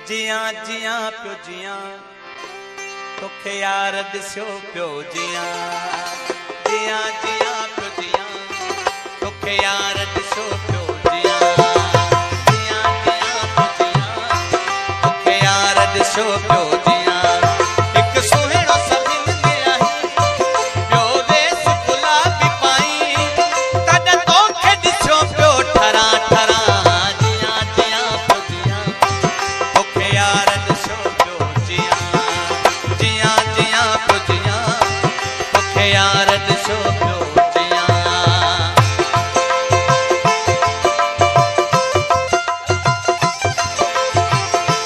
जिया जिया प्यो जिया तोखे यार दिसो प्यो जिया जिया जिया प्यो जिया तोखे यार दिसो प्यो जिया जिया जिया प्यो जिया तोखे यार दिसो प्यो जिया एक सोहेड़ो सभिन में आई प्यो वेस गुलाबी पाई कद तोखे दिसो प्यो ठरा ठरा जिया जिया प्यो जिया तोखे यार दिसो प्यो जिया जिया जिया प्यो जिया तोखे यार दिसो प्यो जिया।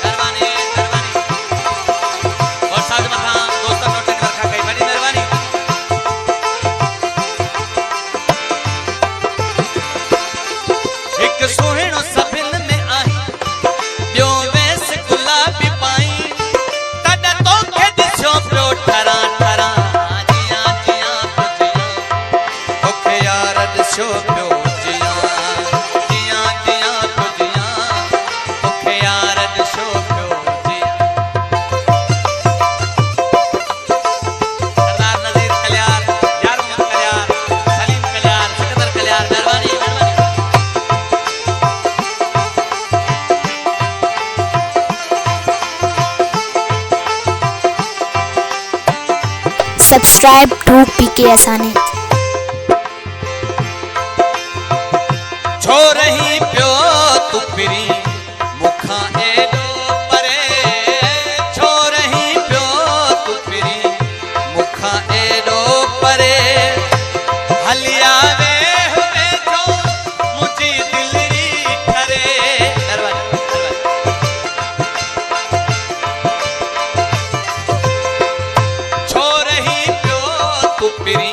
मेहरबानी मेहरबानी और साथ मथा दोस्तों नोटिन रखा कई बड़ी मेहरबानी। एक सोहेणो सभिन में आई प्यो वेस गुलाबी पाई कद तोखे दिसो प्यो ठरा ठरा जिया जिया प्यो जिया तोखे यार दिसो प्यो जिया जिया जिया प्यो जिया तोखे यार दिसो प्यो जिया। सरदार नज़ीर कल्यार यार मोहम्मद कल्यार सलीम कल्यार सिकंदर कल्यार मेहरबानी मेहरबानी। Subscribe to PK Asani. छोरही प्यो तू पिरी मुखा एडो परे छोरही प्यो तू पिरी मुखा एडो परे हलिया वे हुए जो मुझी दिलरी ठरे दरवाजा छोरही प्यो तू पिरी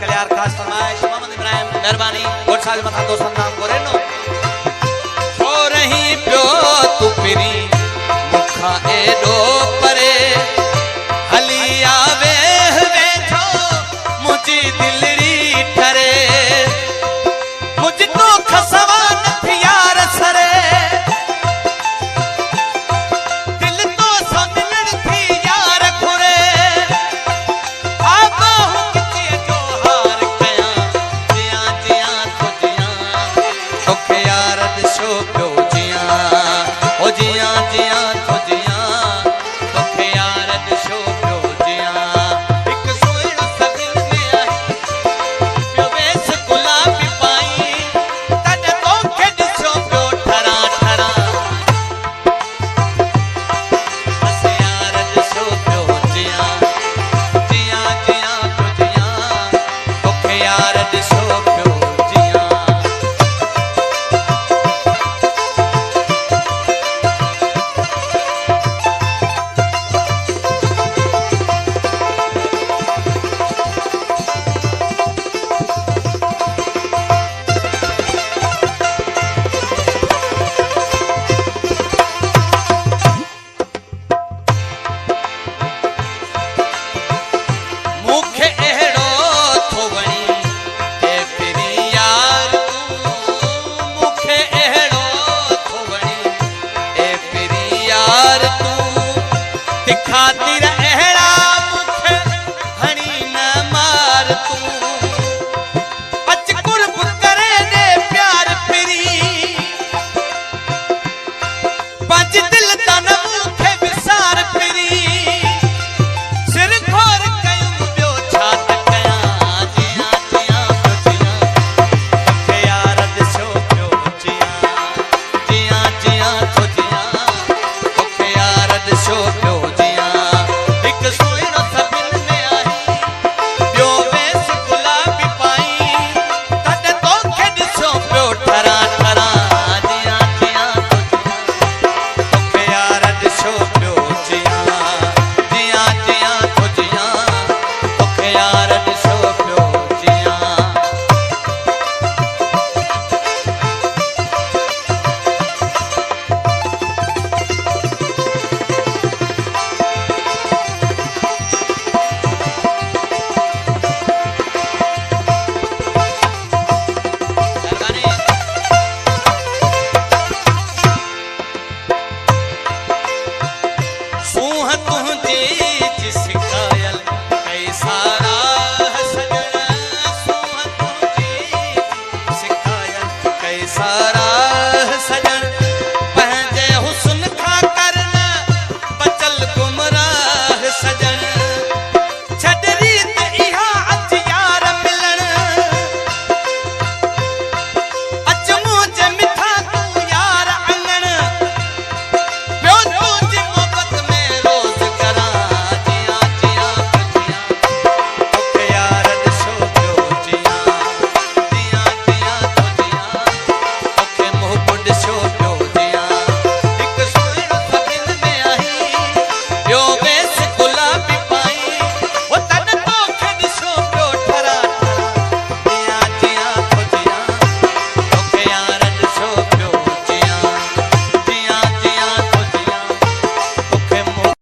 कल्यार खास फरमाइश मोहम्मद इब्राहिम मेहरबानी और साल मथा दोस्तों नाम करे नो छोरही प्यो तू पिरी मुखा एडो परे हलिया वे छो मुझी दिलरी ठरे मुझ तो खसवा